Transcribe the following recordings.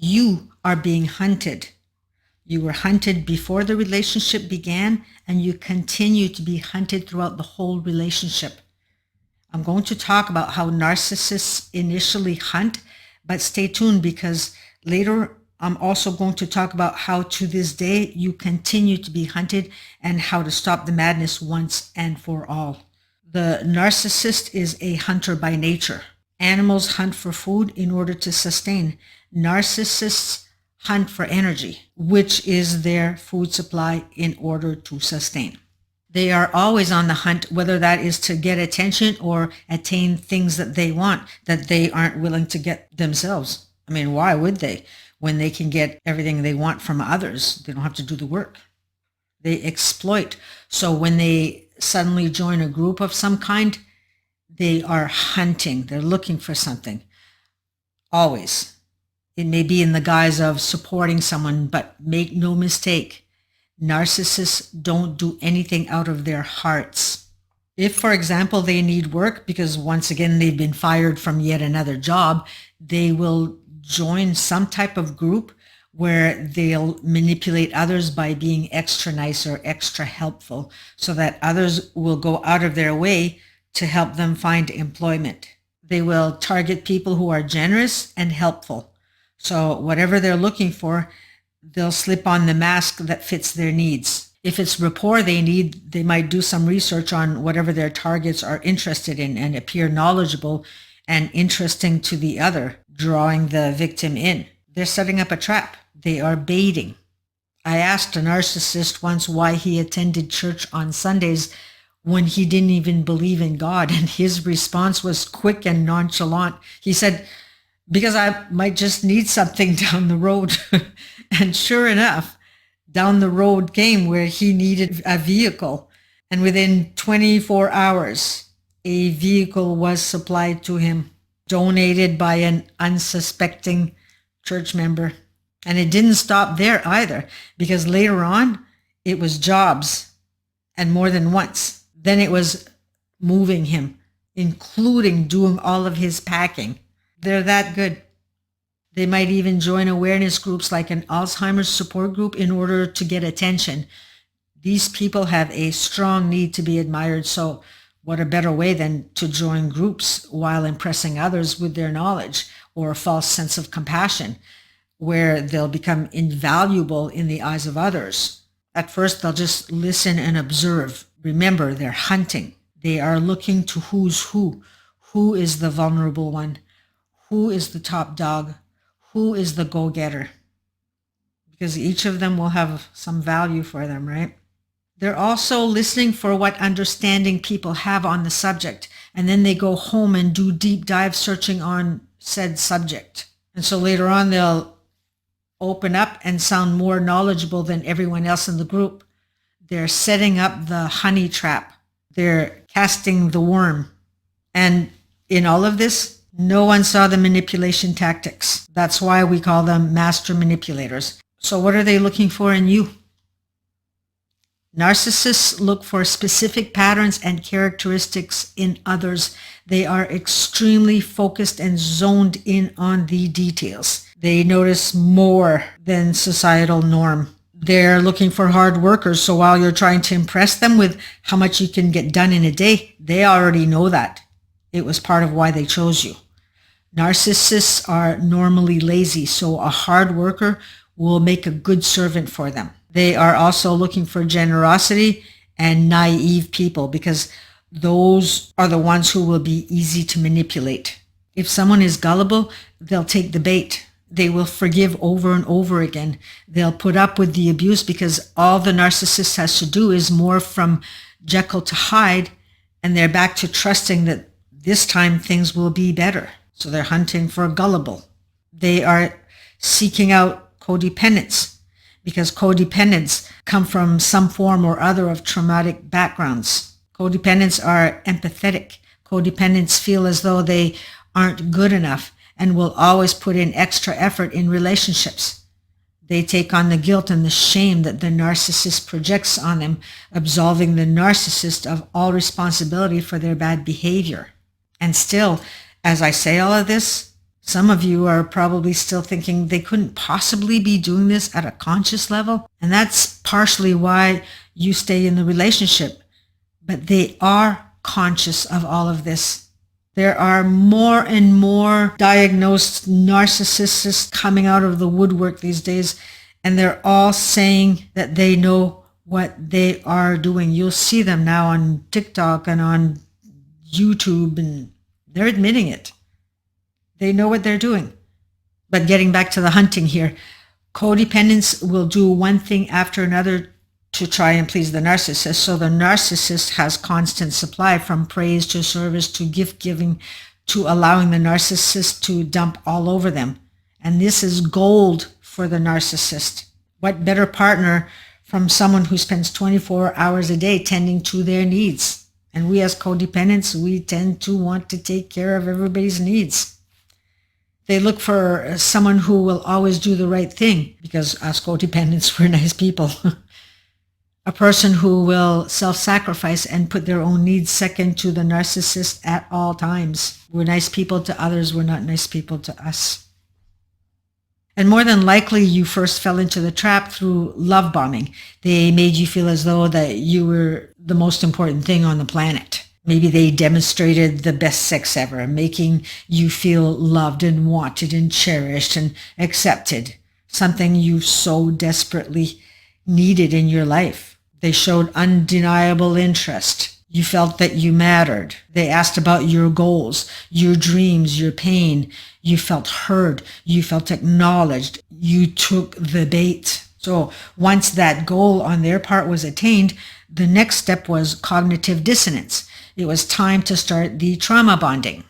You are being hunted. You were hunted before the relationship began, and you continue to be hunted throughout the whole relationship. I'm going to talk about how narcissists initially hunt, but stay tuned because later I'm also going to talk about how to this day you continue to be hunted and how to stop the madness once and for all. The narcissist is a hunter by nature. Animals hunt for food in order to sustain. Narcissists hunt for energy, which is their food supply in order to sustain. They are always on the hunt, whether that is to get attention or attain things that they want that they aren't willing to get themselves. I mean, why would they? When they can get everything they want from others, they don't have to do the work. They exploit. So when they suddenly join a group of some kind, they are hunting. They're looking for something. Always. It may be in the guise of supporting someone, but make no mistake, narcissists don't do anything out of their hearts. If, for example, they need work because once again they've been fired from yet another job, they will join some type of group where they'll manipulate others by being extra nice or extra helpful so that others will go out of their way to help them find employment. They will target people who are generous and helpful. So whatever they're looking for, they'll slip on the mask that fits their needs. If it's rapport they need, they might do some research on whatever their targets are interested in and appear knowledgeable and interesting to the other, drawing the victim in. They're setting up a trap. They are baiting. I asked a narcissist once why he attended church on Sundays when he didn't even believe in God, and his response was quick and nonchalant. He said, because I might just need something down the road. And sure enough, down the road came where he needed a vehicle. And within 24 hours, a vehicle was supplied to him, donated by an unsuspecting church member. And it didn't stop there either, because later on, it was jobs, and more than once. Then it was moving him, including doing all of his packing. They're that good. They might even join awareness groups like an Alzheimer's support group in order to get attention. These people have a strong need to be admired, so what a better way than to join groups while impressing others with their knowledge or a false sense of compassion, where they'll become invaluable in the eyes of others. At first, they'll just listen and observe. Remember, they're hunting. They are looking to who's who. Who is the vulnerable one? Who is the top dog? Who is the go-getter? Because each of them will have some value for them, right? They're also listening for what understanding people have on the subject, and then they go home and do deep dive searching on said subject. And so later on, they'll open up and sound more knowledgeable than everyone else in the group. They're setting up the honey trap. They're casting the worm. And in all of this, no one saw the manipulation tactics. That's why we call them master manipulators. So what are they looking for in you? Narcissists look for specific patterns and characteristics in others. They are extremely focused and zoned in on the details. They notice more than societal norm. They're looking for hard workers, so while you're trying to impress them with how much you can get done in a day, they already know that. It was part of why they chose you. Narcissists are normally lazy, so a hard worker will make a good servant for them. They are also looking for generosity and naive people because those are the ones who will be easy to manipulate. If someone is gullible, they'll take the bait. They will forgive over and over again. They'll put up with the abuse because all the narcissist has to do is morph from Jekyll to Hyde, and they're back to trusting that this time things will be better. So they're hunting for gullible. They are seeking out codependents because codependents come from some form or other of traumatic backgrounds. Codependents are empathetic. Codependents feel as though they aren't good enough and will always put in extra effort in relationships. They take on the guilt and the shame that the narcissist projects on them, absolving the narcissist of all responsibility for their bad behavior. And still, as I say all of this, Some of you are probably still thinking they couldn't possibly be doing this at a conscious level. And that's partially why you stay in the relationship. But they are conscious of all of this. There are more and more diagnosed narcissists coming out of the woodwork these days, and they're all saying that they know what they are doing. You'll see them now on TikTok and on YouTube, and they're admitting it. They know what they're doing. But getting back to the hunting here, codependents will do one thing after another to try and please the narcissist. So the narcissist has constant supply, from praise to service to gift giving to allowing the narcissist to dump all over them. And this is gold for the narcissist. What better partner from someone who spends 24 hours a day tending to their needs? And we as codependents, we tend to want to take care of everybody's needs. They look for someone who will always do the right thing, because us codependents, we're nice people. A person who will self-sacrifice and put their own needs second to the narcissist at all times. We're nice people to others, we're not nice people to us. And more than likely, you first fell into the trap through love bombing. They made you feel as though that you were the most important thing on the planet. Maybe they demonstrated the best sex ever, making you feel loved and wanted and cherished and accepted, something you so desperately needed in your life. They showed undeniable interest. You felt that you mattered. They asked about your goals, your dreams, your pain. You felt heard. You felt acknowledged. You took the bait. So once that goal on their part was attained, the next step was cognitive dissonance. It was time to start the trauma bonding.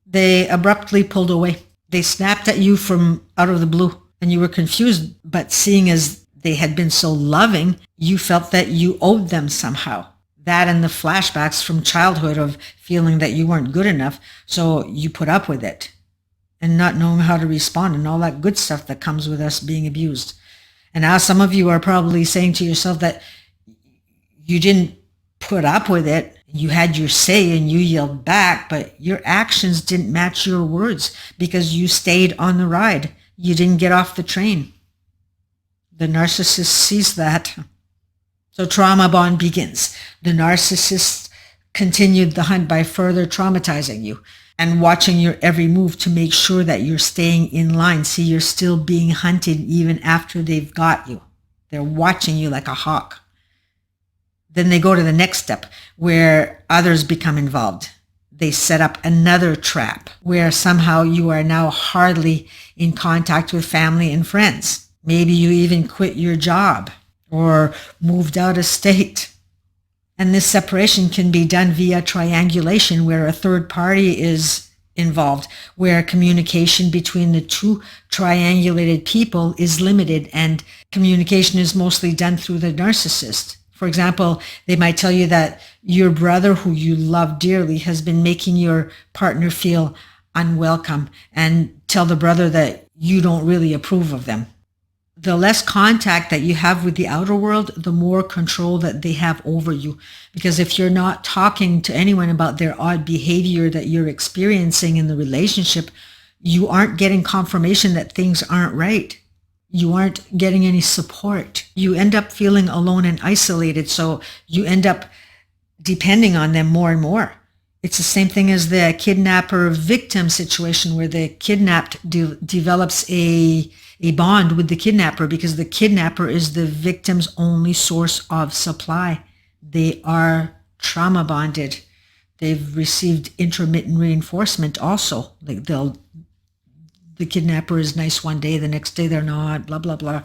They abruptly pulled away. They snapped at you from out of the blue, and you were confused, but seeing as they had been so loving, you felt that you owed them somehow. That and the flashbacks from childhood of feeling that you weren't good enough, so you put up with it and not knowing how to respond and all that good stuff that comes with us being abused. And now some of you are probably saying to yourself that you didn't put up with it. You had your say and you yelled back, but your actions didn't match your words because you stayed on the ride. You didn't get off the train. The narcissist sees that. So trauma bond begins. The narcissist continued the hunt by further traumatizing you and watching your every move to make sure that you're staying in line. See, you're still being hunted even after they've got you. They're watching you like a hawk. Then they go to the next step where others become involved. They set up another trap where somehow you are now hardly in contact with family and friends. Maybe you even quit your job or moved out of state. And this separation can be done via triangulation, where a third party is involved, where communication between the two triangulated people is limited and communication is mostly done through the narcissist. For example, they might tell you that your brother, who you love dearly, has been making your partner feel unwelcome, and tell the brother that you don't really approve of them. The less contact that you have with the outer world, the more control that they have over you. Because if you're not talking to anyone about their odd behavior that you're experiencing in the relationship, you aren't getting confirmation that things aren't right. You aren't getting any support. You end up feeling alone and isolated, so you end up depending on them more and more. It's the same thing as the kidnapper-victim situation, where the kidnapped develops a bond with the kidnapper because the kidnapper is the victim's only source of supply. They are trauma bonded. They've received intermittent reinforcement also. Like the kidnapper is nice one day, the next day they're not, blah, blah, blah.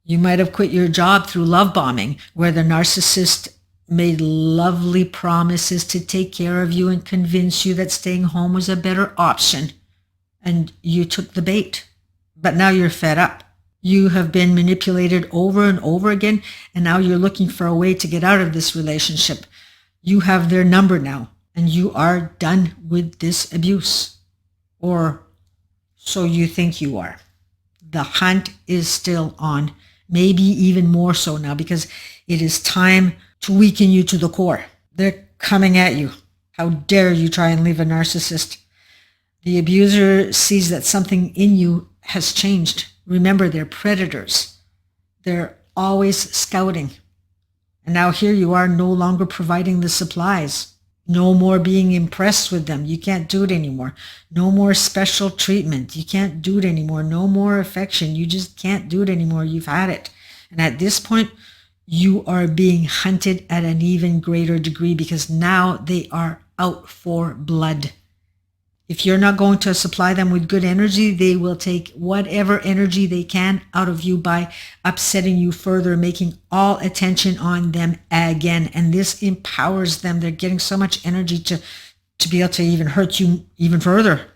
You might have quit your job through love bombing, where the narcissist made lovely promises to take care of you and convince you that staying home was a better option. And you took the bait. But now you're fed up. You have been manipulated over and over again, and now you're looking for a way to get out of this relationship. You have their number now, and you are done with this abuse. Or so you think you are. The hunt is still on, maybe even more so now, because it is time to weaken you to the core. They're coming at you. How dare you try and leave a narcissist? The abuser sees that something in you has changed. Remember, they're predators. They're always scouting. And now here you are, no longer providing the supplies. No more being impressed with them. You can't do it anymore. No more special treatment. You can't do it anymore. No more affection. You just can't do it anymore. You've had it. And at this point, you are being hunted at an even greater degree because now they are out for blood. If you're not going to supply them with good energy, they will take whatever energy they can out of you by upsetting you further, making all attention on them again. And this empowers them. They're getting so much energy to be able to even hurt you even further.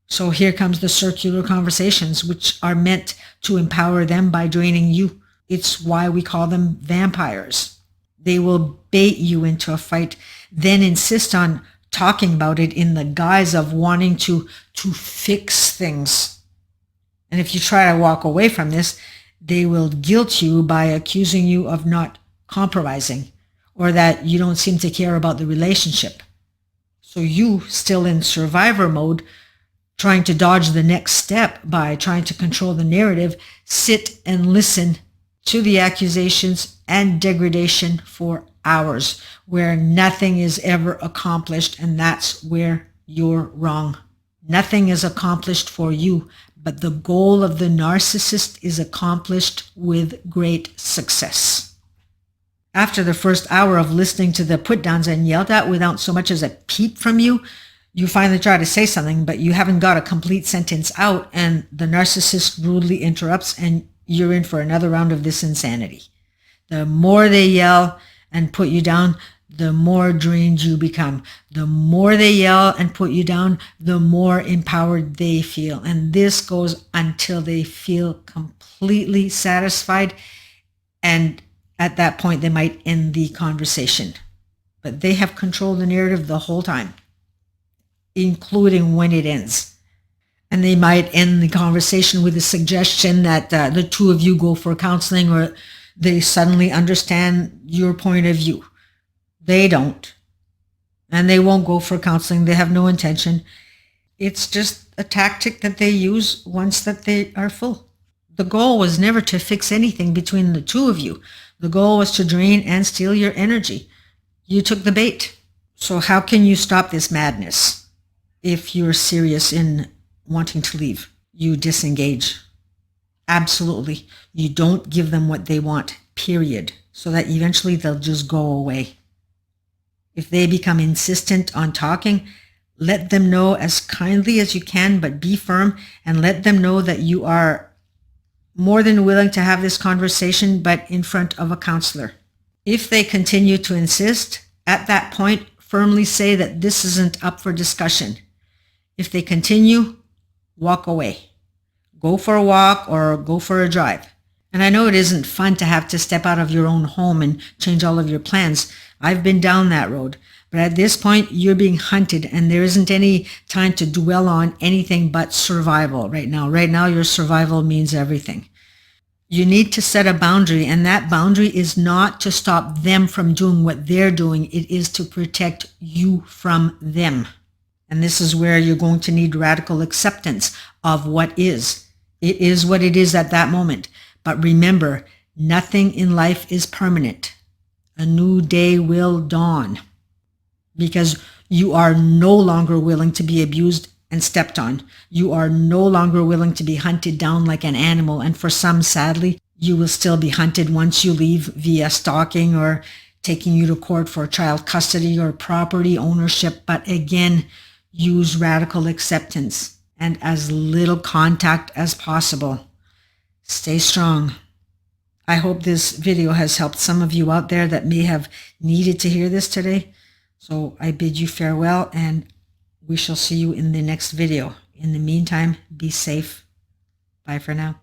So here comes the circular conversations, which are meant to empower them by draining you. It's why we call them vampires. They will bait you into a fight, then insist on talking about it in the guise of wanting to fix things. And if you try to walk away from this, they will guilt you by accusing you of not compromising or that you don't seem to care about the relationship. So you, still in survivor mode, trying to dodge the next step by trying to control the narrative, sit and listen to the accusations and degradation for hours, where nothing is ever accomplished, and that's where you're wrong. Nothing is accomplished for you, but the goal of the narcissist is accomplished with great success. After the first hour of listening to the put-downs and yelled at without so much as a peep from you, you finally try to say something, but you haven't got a complete sentence out, and the narcissist rudely interrupts, and you're in for another round of this insanity. The more they yell and put you down, the more drained you become. The more they yell and put you down, the more empowered they feel. And this goes until they feel completely satisfied. And at that point, they might end the conversation. But they have controlled the narrative the whole time, including when it ends. And they might end the conversation with a suggestion that the two of you go for counseling, or they suddenly understand your point of view. They don't. And they won't go for counseling. They have no intention. It's just a tactic that they use once that they are full. The goal was never to fix anything between the two of you. The goal was to drain and steal your energy. You took the bait. So how can you stop this madness? If you're serious in wanting to leave, you disengage. Absolutely. You don't give them what they want, period, so that eventually they'll just go away. If they become insistent on talking, let them know as kindly as you can, but be firm, and let them know that you are more than willing to have this conversation, but in front of a counselor. If they continue to insist, at that point, firmly say that this isn't up for discussion. If they continue, walk away. Go for a walk or go for a drive. And I know it isn't fun to have to step out of your own home and change all of your plans. I've been down that road. But at this point, you're being hunted, and there isn't any time to dwell on anything but survival right now. Right now, your survival means everything. You need to set a boundary, and that boundary is not to stop them from doing what they're doing. It is to protect you from them. And this is where you're going to need radical acceptance of what is. It is what it is at that moment. But remember, nothing in life is permanent. A new day will dawn, because you are no longer willing to be abused and stepped on. You are no longer willing to be hunted down like an animal. And for some, sadly, you will still be hunted once you leave via stalking or taking you to court for child custody or property ownership. But again, use radical acceptance and as little contact as possible. Stay strong. I hope this video has helped some of you out there that may have needed to hear this today. So I bid you farewell, and we shall see you in the next video. In the meantime, be safe. Bye for now.